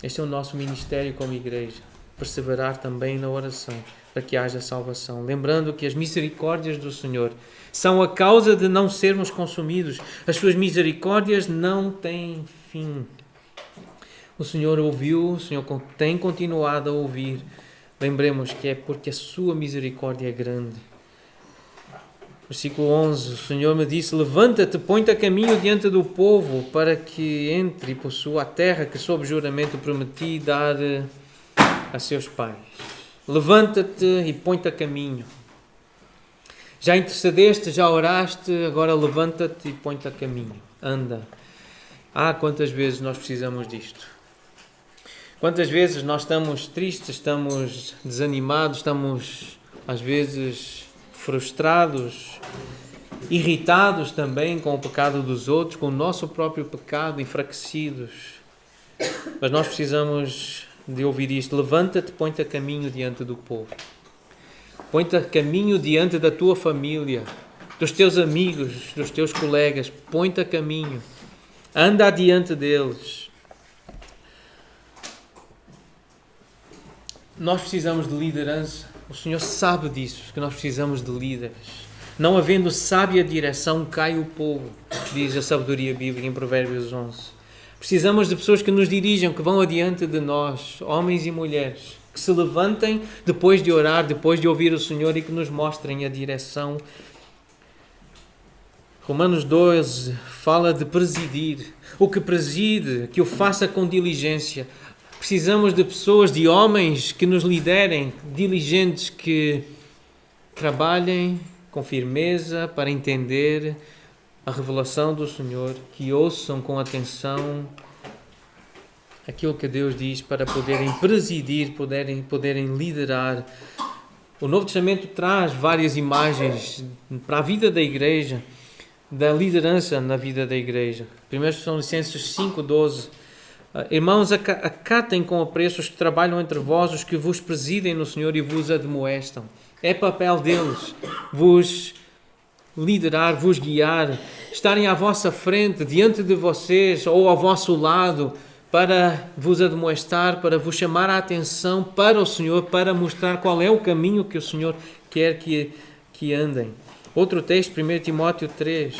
A: Este é o nosso ministério como igreja. Perseverar também na oração para que haja salvação. Lembrando que as misericórdias do Senhor são a causa de não sermos consumidos. As suas misericórdias não têm fim. O Senhor ouviu, o Senhor tem continuado a ouvir. Lembremos que é porque a sua misericórdia é grande. Versículo 11, o Senhor me disse: levanta-te, põe-te a caminho diante do povo, para que entre e possua a terra que sob juramento prometi dar a seus pais. Levanta-te e põe-te a caminho. Já intercedeste, já oraste, agora levanta-te e põe-te a caminho. Anda. Quantas vezes nós precisamos disto? Quantas vezes nós estamos tristes, estamos desanimados, estamos às vezes frustrados, irritados também com o pecado dos outros, com o nosso próprio pecado, enfraquecidos. Mas nós precisamos de ouvir isto. Levanta-te, põe-te a caminho diante do povo. Põe-te a caminho diante da tua família, dos teus amigos, dos teus colegas. Põe-te a caminho. Anda adiante deles. Nós precisamos de liderança. O Senhor sabe disso, que nós precisamos de líderes. Não havendo sábia direção, cai o povo, diz a sabedoria bíblica em Provérbios 11. Precisamos de pessoas que nos dirijam, que vão adiante de nós, homens e mulheres, que se levantem depois de orar, depois de ouvir o Senhor e que nos mostrem a direção. Romanos 12 fala de presidir. O que preside, que o faça com diligência. Precisamos de pessoas, de homens que nos liderem, diligentes, que trabalhem com firmeza para entender a revelação do Senhor, que ouçam com atenção aquilo que Deus diz para poderem presidir, poderem liderar. O Novo Testamento traz várias imagens para a vida da igreja, da liderança na vida da igreja. 1 Tessalonicenses 5:12. Irmãos, acatem com apreço os que trabalham entre vós, os que vos presidem no Senhor e vos admoestam. É papel deles vos liderar, vos guiar, estarem à vossa frente, diante de vocês ou ao vosso lado, para vos admoestar, para vos chamar a atenção para o Senhor, para mostrar qual é o caminho que o Senhor quer que andem. Outro texto, 1 Timóteo 3.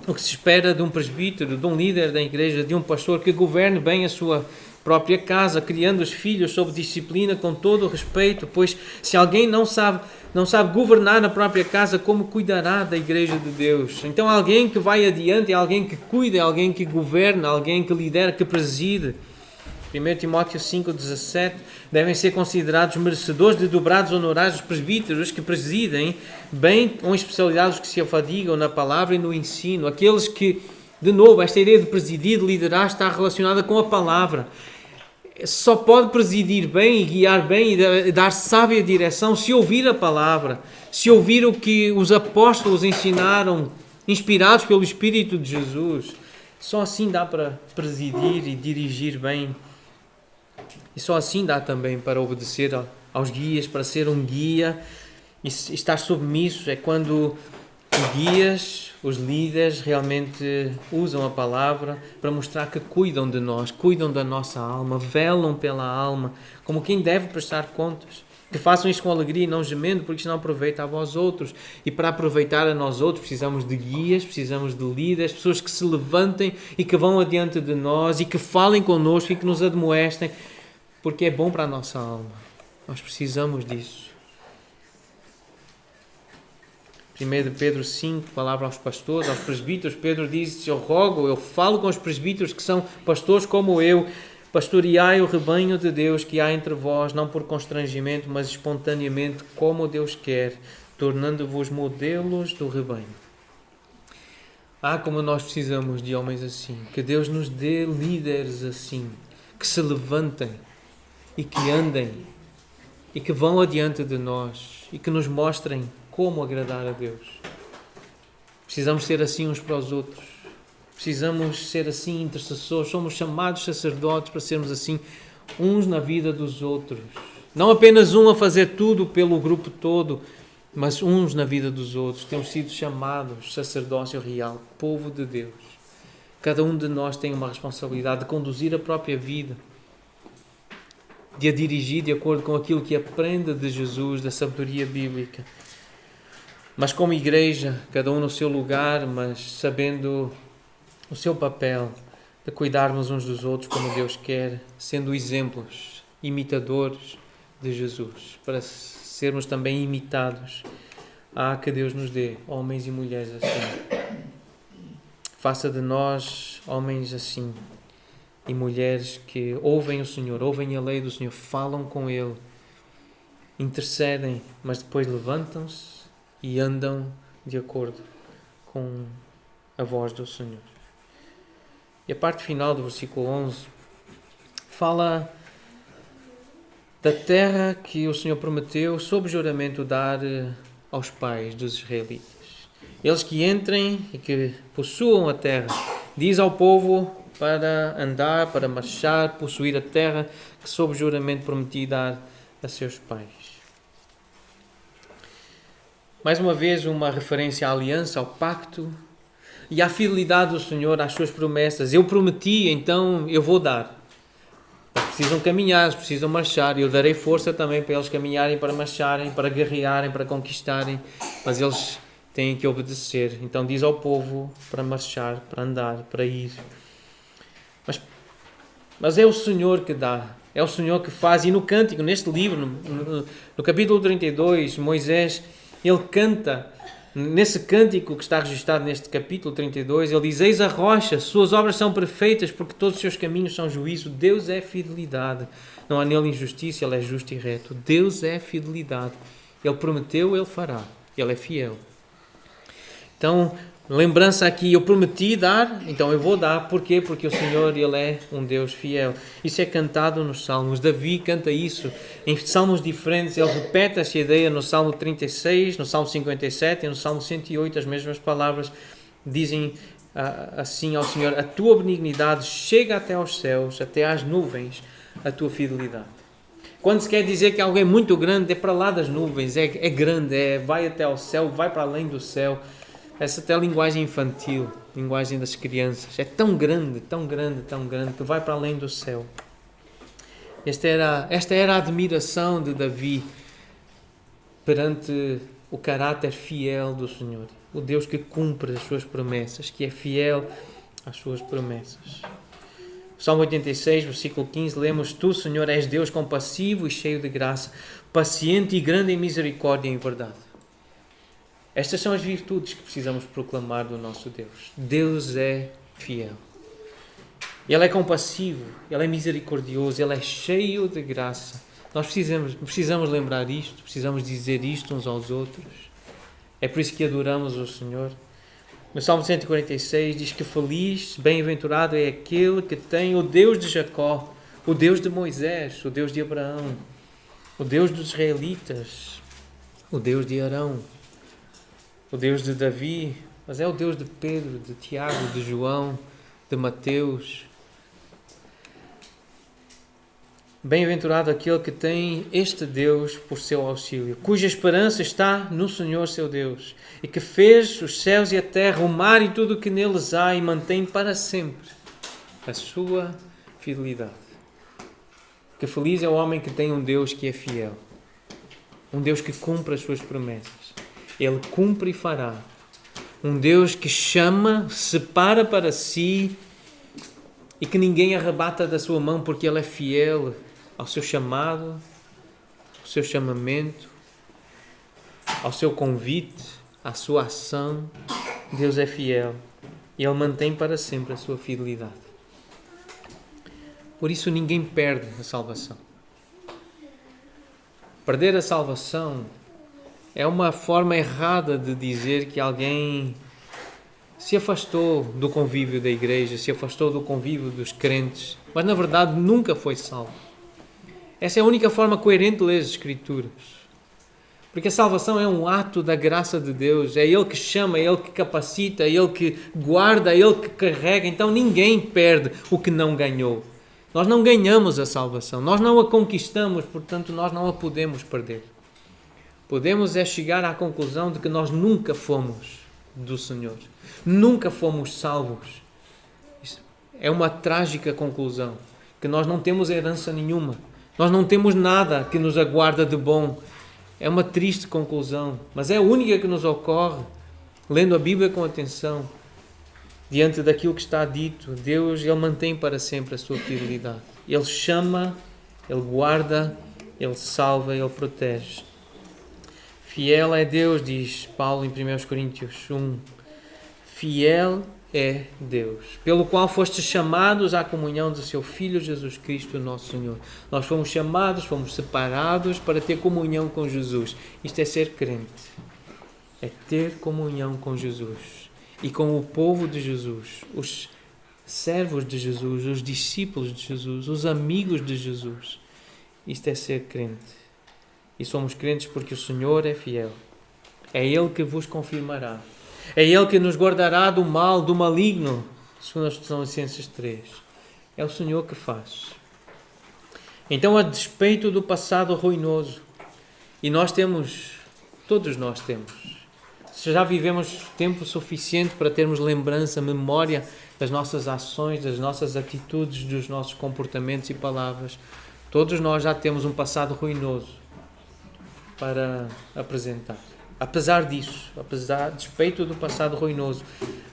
A: O que se espera de um presbítero, de um líder da igreja, de um pastor que governe bem a sua própria casa, criando os filhos sob disciplina com todo o respeito, pois se alguém não sabe governar na própria casa, como cuidará da igreja de Deus? Então alguém que vai adiante é alguém que cuida, é alguém que governa, alguém que lidera, que preside. 1 Timóteo 5:17, devem ser considerados merecedores de dobrados honorários os presbíteros que presidem bem, com especialidade os que se afadigam na palavra e no ensino. Aqueles que, de novo, esta ideia de presidir, de liderar, está relacionada com a palavra. Só pode presidir bem e guiar bem e dar sábia direção se ouvir a palavra, se ouvir o que os apóstolos ensinaram, inspirados pelo Espírito de Jesus. Só assim dá para presidir e dirigir bem. E só assim dá também para obedecer aos guias, para ser um guia e estar submisso. É quando os guias, os líderes realmente usam a palavra para mostrar que cuidam de nós, cuidam da nossa alma, velam pela alma, como quem deve prestar contas. Que façam isso com alegria e não gemendo, porque isso não aproveita a vós outros. E para aproveitar a nós outros precisamos de guias, precisamos de líderes, pessoas que se levantem e que vão adiante de nós e que falem connosco e que nos admoestem, porque é bom para a nossa alma. Nós precisamos disso. 1 Pedro 5, palavra aos pastores, aos presbíteros. Pedro diz: eu falo com os presbíteros que são pastores como eu. Pastoreai o rebanho de Deus que há entre vós, não por constrangimento, mas espontaneamente, como Deus quer, tornando-vos modelos do rebanho. Como nós precisamos de homens assim. Que Deus nos dê líderes assim, que se levantem e que andem e que vão adiante de nós e que nos mostrem como agradar a Deus. Precisamos ser assim uns para os outros. Precisamos ser assim intercessores. Somos chamados sacerdotes para sermos assim uns na vida dos outros. Não apenas um a fazer tudo pelo grupo todo, mas uns na vida dos outros. Temos sido chamados sacerdócio real, povo de Deus. Cada um de nós tem uma responsabilidade de conduzir a própria vida, de a dirigir de acordo com aquilo que aprende de Jesus, da sabedoria bíblica. Mas como igreja, cada um no seu lugar, mas sabendo o seu papel de cuidarmos uns dos outros como Deus quer, sendo exemplos, imitadores de Jesus, para sermos também imitados. Que Deus nos dê homens e mulheres assim. Faça de nós homens assim e mulheres que ouvem o Senhor, ouvem a lei do Senhor, falam com Ele, intercedem, mas depois levantam-se e andam de acordo com a voz do Senhor. E a parte final do versículo 11 fala da terra que o Senhor prometeu sob juramento dar aos pais dos israelitas. Eles que entrem e que possuam a terra. Diz ao povo para andar, para marchar, possuir a terra que sob juramento prometi dar a seus pais. Mais uma vez uma referência à aliança, ao pacto e à fidelidade do Senhor às suas promessas. Eu prometi, então eu vou dar. Eles precisam caminhar, eles precisam marchar. Eu darei força também para eles caminharem, para marcharem, para guerrearem, para conquistarem. Mas eles têm que obedecer. Então diz ao povo para marchar, para andar, para ir. Mas é o Senhor que dá. É o Senhor que faz. E no cântico, neste livro, no capítulo 32, Moisés, ele canta, nesse cântico que está registado neste capítulo 32, ele diz: eis a rocha, suas obras são perfeitas, porque todos os seus caminhos são juízo. Deus é fidelidade. Não há nele injustiça, ele é justo e reto. Deus é fidelidade. Ele prometeu, ele fará. Ele é fiel. Então, lembrança aqui, eu prometi dar, então eu vou dar. Porquê? Porque o Senhor, Ele é um Deus fiel. Isso é cantado nos Salmos. Davi canta isso em salmos diferentes. Ele repete essa ideia no Salmo 36, no Salmo 57 e no Salmo 108. As mesmas palavras dizem assim ao Senhor: a tua benignidade chega até aos céus, até às nuvens, a tua fidelidade. Quando se quer dizer que algo é muito grande, é para lá das nuvens, é grande, vai até ao céu, vai para além do céu. Essa até linguagem infantil, linguagem das crianças. É tão grande, tão grande, tão grande, que vai para além do céu. Esta era a admiração de Davi perante o caráter fiel do Senhor. O Deus que cumpre as suas promessas, que é fiel às suas promessas. Salmo 86, versículo 15, lemos: tu, Senhor, és Deus compassivo e cheio de graça, paciente e grande em misericórdia e em verdade. Estas são as virtudes que precisamos proclamar do nosso Deus. Deus é fiel. Ele é compassivo, Ele é misericordioso, Ele é cheio de graça. Nós precisamos lembrar isto, precisamos dizer isto uns aos outros. É por isso que adoramos o Senhor. No Salmo 146 diz que feliz, bem-aventurado é aquele que tem o Deus de Jacó, o Deus de Moisés, o Deus de Abraão, o Deus dos israelitas, o Deus de Arão, o Deus de Davi, mas é o Deus de Pedro, de Tiago, de João, de Mateus. Bem-aventurado aquele que tem este Deus por seu auxílio, cuja esperança está no Senhor seu Deus, e que fez os céus e a terra, o mar e tudo o que neles há, e mantém para sempre a sua fidelidade. Que feliz é o homem que tem um Deus que é fiel, um Deus que cumpre as suas promessas. Ele cumpre e fará. Um Deus que chama, separa para si e que ninguém arrebata da sua mão, porque Ele é fiel ao seu chamado, ao seu chamamento, ao seu convite, à sua ação. Deus é fiel e Ele mantém para sempre a sua fidelidade. Por isso ninguém perde a salvação. Perder a salvação é uma forma errada de dizer que alguém se afastou do convívio da igreja, se afastou do convívio dos crentes, mas na verdade nunca foi salvo. Essa é a única forma coerente de ler as Escrituras. Porque a salvação é um ato da graça de Deus, é Ele que chama, é Ele que capacita, é Ele que guarda, é Ele que carrega. Então ninguém perde o que não ganhou. Nós não ganhamos a salvação, nós não a conquistamos, portanto nós não a podemos perder. podemos é chegar à conclusão de que nós nunca fomos do Senhor. Nunca fomos salvos. Isso é uma trágica conclusão, que nós não temos herança nenhuma. Nós não temos nada que nos aguarda de bom. É uma triste conclusão, mas é a única que nos ocorre, lendo a Bíblia com atenção. Diante daquilo que está dito, Deus, Ele mantém para sempre a sua fidelidade. Ele chama, Ele guarda, Ele salva, Ele protege. Fiel é Deus, diz Paulo em 1 Coríntios 1. Fiel é Deus, pelo qual fostes chamados à comunhão do seu Filho Jesus Cristo, nosso Senhor. Nós fomos chamados, fomos separados para ter comunhão com Jesus. Isto é ser crente. É ter comunhão com Jesus e com o povo de Jesus, os servos de Jesus, os discípulos de Jesus, os amigos de Jesus. Isto é ser crente. E somos crentes porque o Senhor é fiel. É Ele que vos confirmará. É Ele que nos guardará do mal, do maligno, segundo as Tessalonicenses 3. É o Senhor que faz. Então, a despeito do passado ruinoso, e todos nós temos, se já vivemos tempo suficiente para termos lembrança, memória das nossas ações, das nossas atitudes, dos nossos comportamentos e palavras, todos nós já temos um passado ruinoso para apresentar. Apesar disso, despeito do passado ruinoso,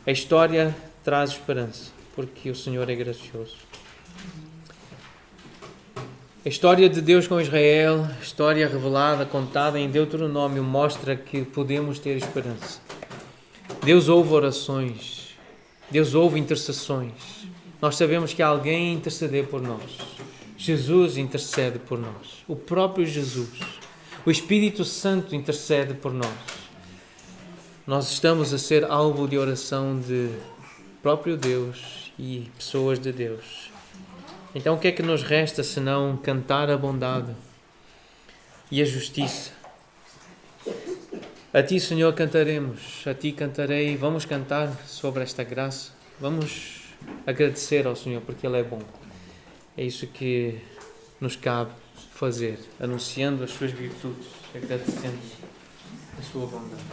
A: a história traz esperança, porque o Senhor é gracioso. A história de Deus com Israel, a história revelada, contada em Deuteronômio, mostra que podemos ter esperança. Deus ouve orações, Deus ouve intercessões. Nós sabemos que há alguém a interceder por nós. Jesus intercede por nós, o próprio Jesus. O Espírito Santo intercede por nós. Nós estamos a ser alvo de oração de próprio Deus e pessoas de Deus. Então o que é que nos resta senão cantar a bondade e a justiça? A Ti, Senhor, cantaremos. A Ti cantarei. Vamos cantar sobre esta graça. Vamos agradecer ao Senhor porque Ele é bom. É isso que nos cabe fazer, anunciando as suas virtudes, agradecendo a sua bondade.